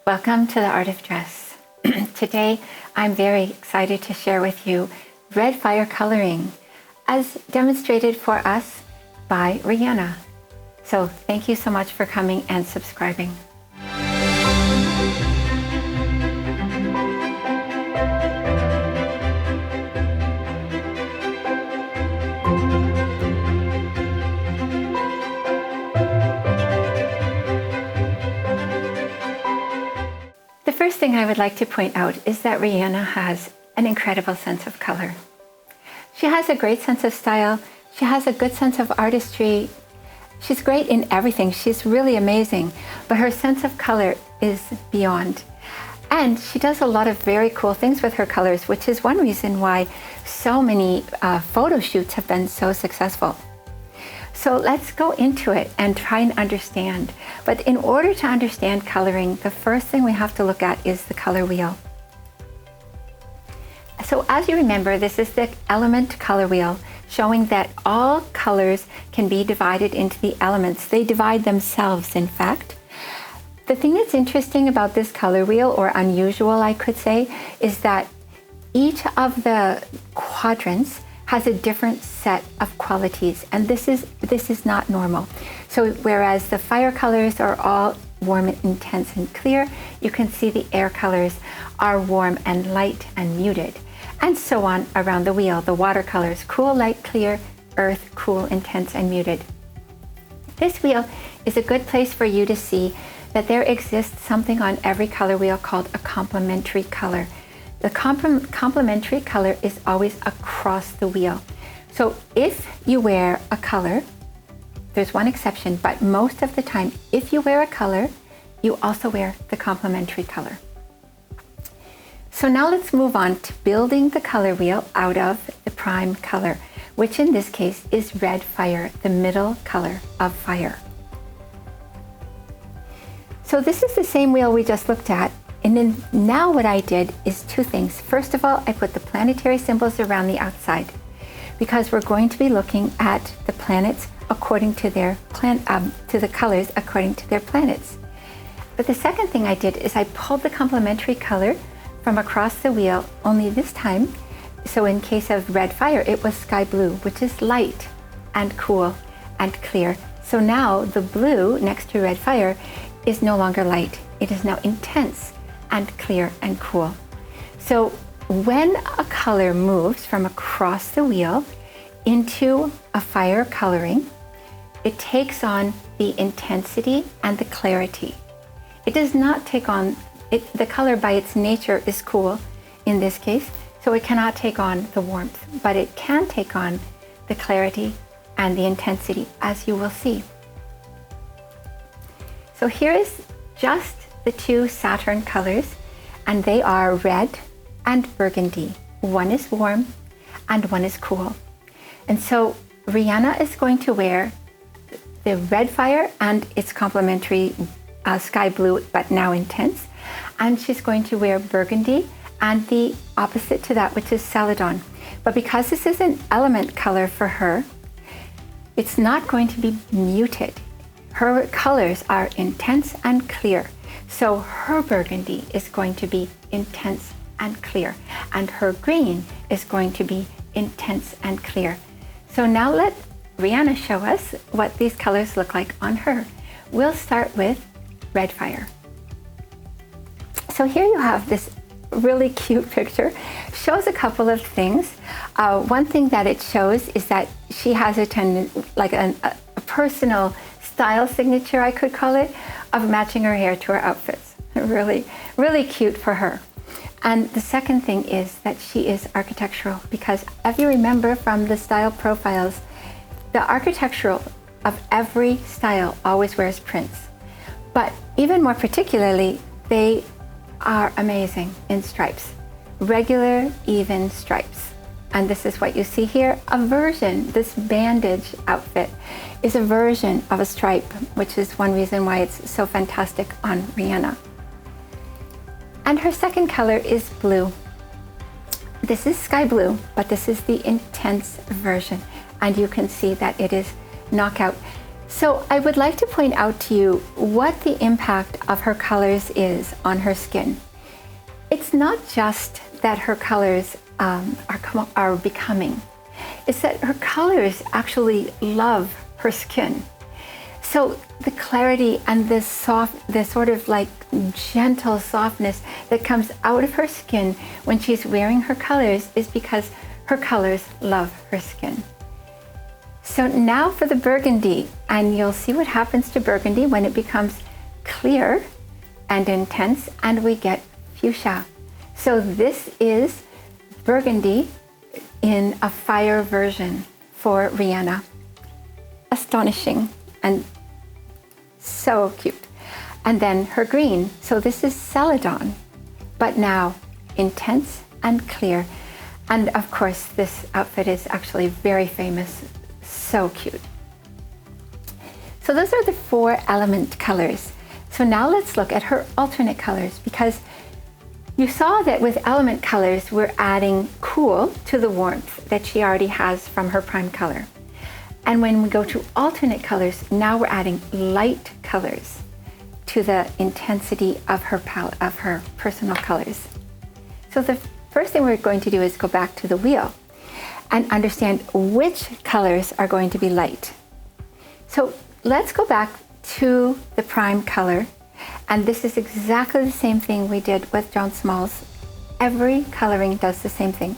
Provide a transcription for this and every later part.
Welcome to the Art of Dress. Today, I'm very excited to share with you red fire coloring as demonstrated for us by Rihanna. So thank you so much for coming and subscribing. The first thing I would like to point out is that Rihanna has an incredible sense of color. She has a great sense of style. She has a good sense of artistry. She's great in everything. She's really amazing, but her sense of color is beyond. And she does a lot of very cool things with her colors, which is one reason why so many photo shoots have been so successful. So let's go into it and try and understand. But in order to understand coloring, the first thing we have to look at is the color wheel. So as you remember, this is the element color wheel, showing that all colors can be divided into the elements. They divide themselves, in fact. The thing that's interesting about this color wheel, or unusual I could say, is that each of the quadrants has a different set of qualities, and this is not normal. So whereas the fire colors are all warm and intense and clear, you can see the air colors are warm and light and muted, and so on around the wheel. The water colors, cool, light, clear; earth, cool, intense, and muted. This wheel is a good place for you to see that there exists something on every color wheel called a complementary color. The complementary color is always across the wheel. So if you wear a color, there's one exception, but most of the time, if you wear a color, you also wear the complementary color. So now let's move on to building the color wheel out of the prime color, which in this case is red fire, the middle color of fire. So this is the same wheel we just looked at. And then now what I did is two things. First of all, I put the planetary symbols around the outside because we're going to be looking at the planets according to their to the colors according to their planets. But the second thing I did is I pulled the complementary color from across the wheel, only this time, so in case of red fire, it was sky blue, which is light and cool and clear. So now the blue next to red fire is no longer light. It is now intense and clear and cool. So when a color moves from across the wheel into a fire coloring, it takes on the intensity and the clarity. It does not take on, the color by its nature is cool in this case, so it cannot take on the warmth, but it can take on the clarity and the intensity, as you will see. So here is just the two Saturn colors, and they are red and burgundy. One is warm and one is cool. And so Rihanna is going to wear the red fire and its complementary sky blue, but now intense. And she's going to wear burgundy and the opposite to that, which is celadon. But because this is an element color for her, it's not going to be muted. Her colors are intense and clear. So her burgundy is going to be intense and clear, and her green is going to be intense and clear. So now let Rihanna show us what these colors look like on her. We'll start with red fire. So here you have this really cute picture. Shows a couple of things. One thing that it shows is that she has a personal style signature, I could call it, of matching her hair to her outfits. Really, really cute for her. And the second thing is that she is architectural, because if you remember from the style profiles, the architectural of every style always wears prints. But even more particularly, they are amazing in stripes. Regular, even stripes. And this is what you see here, a version, this bandage outfit is a version of a stripe, which is one reason why it's so fantastic on Rihanna. And her second color is blue. This is sky blue, but this is the intense version. And you can see that it is knockout. So I would like to point out to you what the impact of her colors is on her skin. It's not just that her colors are becoming. It's that her colors actually love her skin. So the clarity and the sort of like gentle softness that comes out of her skin when she's wearing her colors is because her colors love her skin. So now for the burgundy, and you'll see what happens to burgundy when it becomes clear and intense and we get fuchsia. So this is burgundy in a fire version for Rihanna. Astonishing and so cute. And then her green. So this is celadon, but now intense and clear. And of course, this outfit is actually very famous. So cute. So those are the 4 element colors. So now let's look at her alternate colors, because you saw that with element colors, we're adding cool to the warmth that she already has from her prime color. And when we go to alternate colors, now we're adding light colors to the intensity of her palette, of her personal colors. So the first thing we're going to do is go back to the wheel and understand which colors are going to be light. So let's go back to the prime color. And this is exactly the same thing we did with John Small's. Every coloring does the same thing.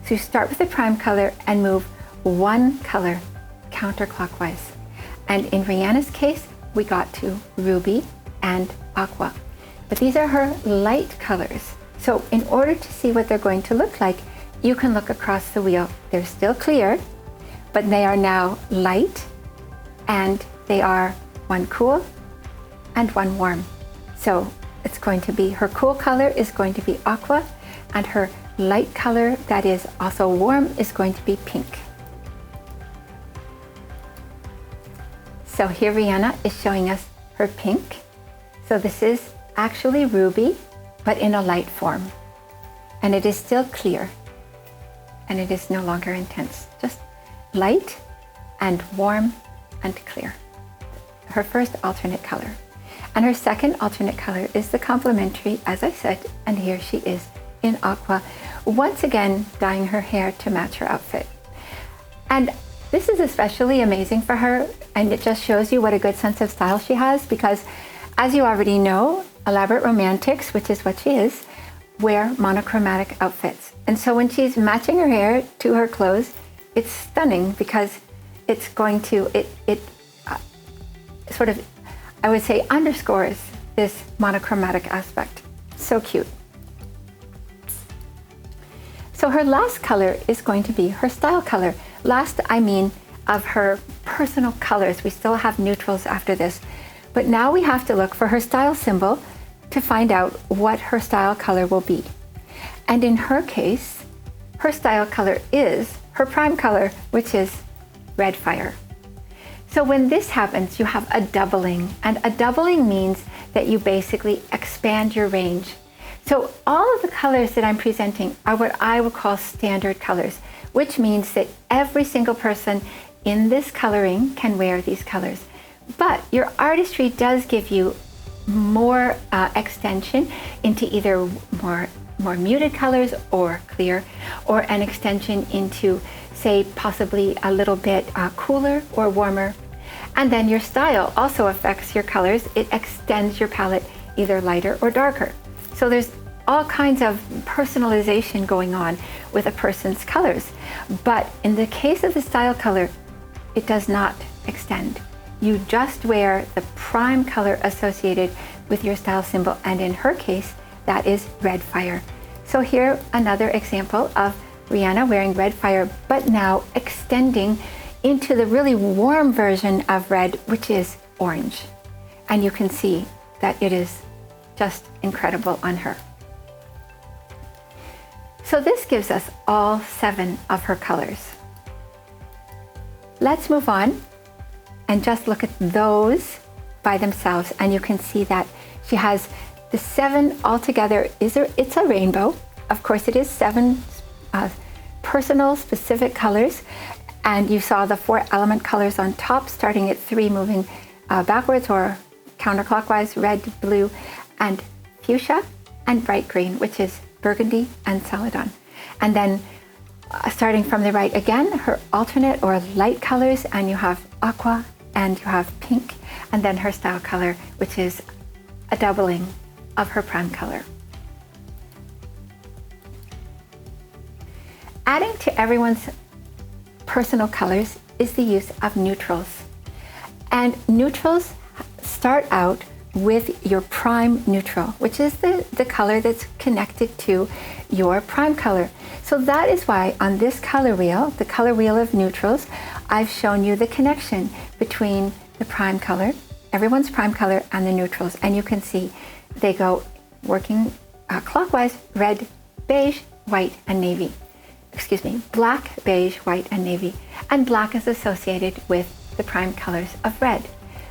So you start with the prime color and move 1 color counterclockwise. And in Rihanna's case, we got to ruby and aqua. But these are her light colors. So in order to see what they're going to look like, you can look across the wheel. They're still clear, but they are now light, and they are 1 cool and 1 warm. So it's going to be, her cool color is going to be aqua, and her light color that is also warm is going to be pink. So here Rihanna is showing us her pink. So this is actually ruby, but in a light form. And it is still clear. And it is no longer intense, just light and warm and clear. Her first alternate color. And her second alternate color is the complementary, as I said, and here she is in aqua, once again dyeing her hair to match her outfit. And this is especially amazing for her, and it just shows you what a good sense of style she has, because as you already know, elaborate romantics, which is what she is, wear monochromatic outfits. And so when she's matching her hair to her clothes, it's stunning because it's going to, it sort of, I would say, underscores this monochromatic aspect. So cute. So her last color is going to be her style color. Last, I mean, of her personal colors. We still have neutrals after this, but now we have to look for her style symbol to find out what her style color will be. And in her case, her style color is her prime color, which is red fire. So when this happens, you have a doubling, and a doubling means that you basically expand your range. So all of the colors that I'm presenting are what I would call standard colors, which means that every single person in this coloring can wear these colors. But your artistry does give you more extension into either more muted colors or clear, or an extension into, say, possibly a little bit cooler or warmer. And then your style also affects your colors. It extends your palette either lighter or darker. So there's all kinds of personalization going on with a person's colors. But in the case of the style color, it does not extend. You just wear the prime color associated with your style symbol, and in her case, that is red fire. So here, another example of Rihanna wearing red fire, but now extending into the really warm version of red, which is orange. And you can see that it is just incredible on her. So this gives us all 7 of her colors. Let's move on and just look at those by themselves, and you can see that she has the 7 altogether. It's a rainbow. Of course, it is 7 personal specific colors, And you saw the 4 element colors on top, starting at 3, moving backwards or counterclockwise: red, blue, and fuchsia, and bright green, which is burgundy and celadon. And then starting from the right again, her alternate or light colors, and you have aqua and you have pink, and then her style color, which is a doubling of her prime color. Adding to everyone's personal colors is the use of neutrals. And neutrals start out with your prime neutral, which is the color that's connected to your prime color. So that is why on this color wheel, the color wheel of neutrals, I've shown you the connection between the prime color, everyone's prime color, and the neutrals. And you can see they go working clockwise: red, beige, white, and navy. Excuse me, black, beige, white, and navy. And black is associated with the prime colors of red.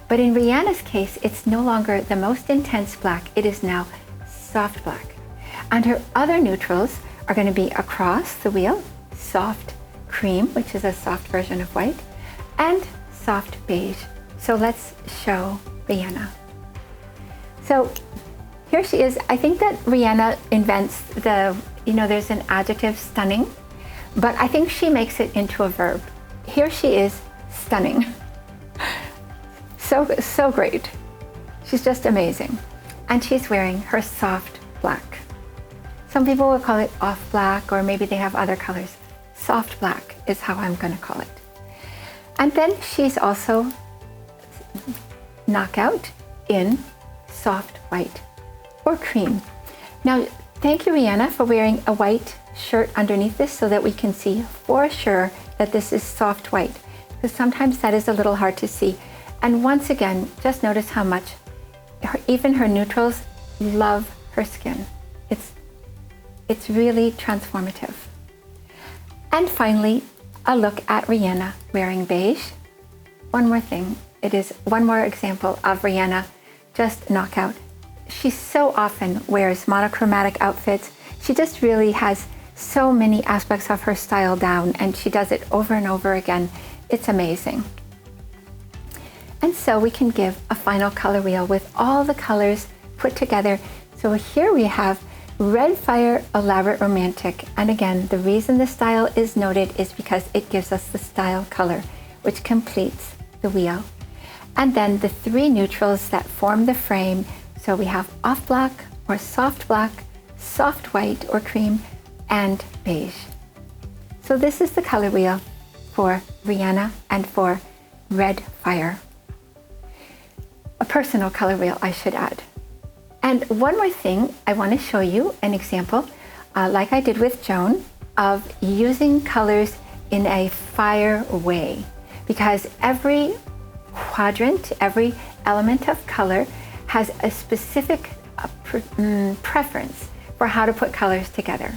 But in Rihanna's case, it's no longer the most intense black, it is now soft black. And her other neutrals are going to be across the wheel: soft cream, which is a soft version of white, and soft beige. So let's show Rihanna. So here she is. I think that Rihanna invents there's an adjective, stunning, but I think she makes it into a verb. Here she is, stunning. So great. She's just amazing. And she's wearing her soft black. Some people will call it off black, or maybe they have other colors. Soft black is how I'm going to call it. And then she's also knockout in soft white or cream. Now, thank you, Rihanna, for wearing a white shirt underneath this so that we can see for sure that this is soft white, because sometimes that is a little hard to see. And once again, just notice how much even her neutrals love her skin. It's really transformative. And finally, a look at Rihanna wearing beige. One more thing, it is one more example of Rihanna just knockout. She so often wears monochromatic outfits. She just really has so many aspects of her style down, and she does it over and over again. It's amazing. And so we can give a final color wheel with all the colors put together. So here we have Red Fire Elaborate Romantic. And again, the reason the style is noted is because it gives us the style color, which completes the wheel. And then the 3 neutrals that form the frame. So we have off black or soft black, soft white or cream, and beige. So this is the color wheel for Rihanna and for Red Fire. A personal color wheel, I should add. And one more thing, I want to show you an example, like I did with Joan, of using colors in a fire way. Because every quadrant, every element of color has a specific preference for how to put colors together.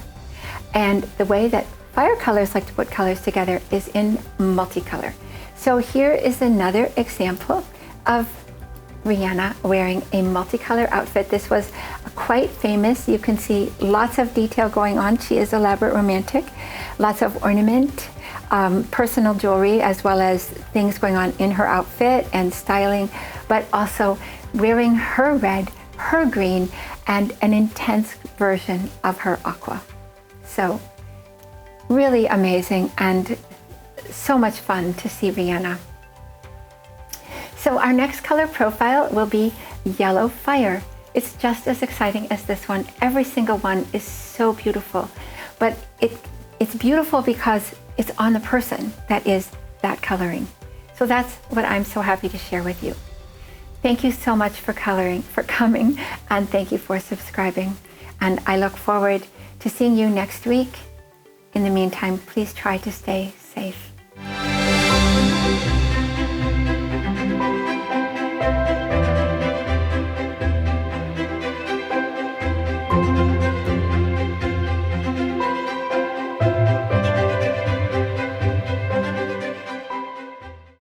And the way that fire colors like to put colors together is in multicolor. So here is another example of Rihanna wearing a multicolor outfit. This was quite famous. You can see lots of detail going on. She is elaborate romantic, lots of ornament, personal jewelry, as well as things going on in her outfit and styling, but also wearing her red, her green, and an intense version of her aqua. So really amazing and so much fun to see Rihanna. So our next color profile will be Yellow Fire. It's just as exciting as this one. Every single one is so beautiful, but it's beautiful because it's on the person that is that coloring. So that's what I'm so happy to share with you. Thank you so much for coming, and thank you for subscribing. And I look forward to seeing you next week. In the meantime, please try to stay safe.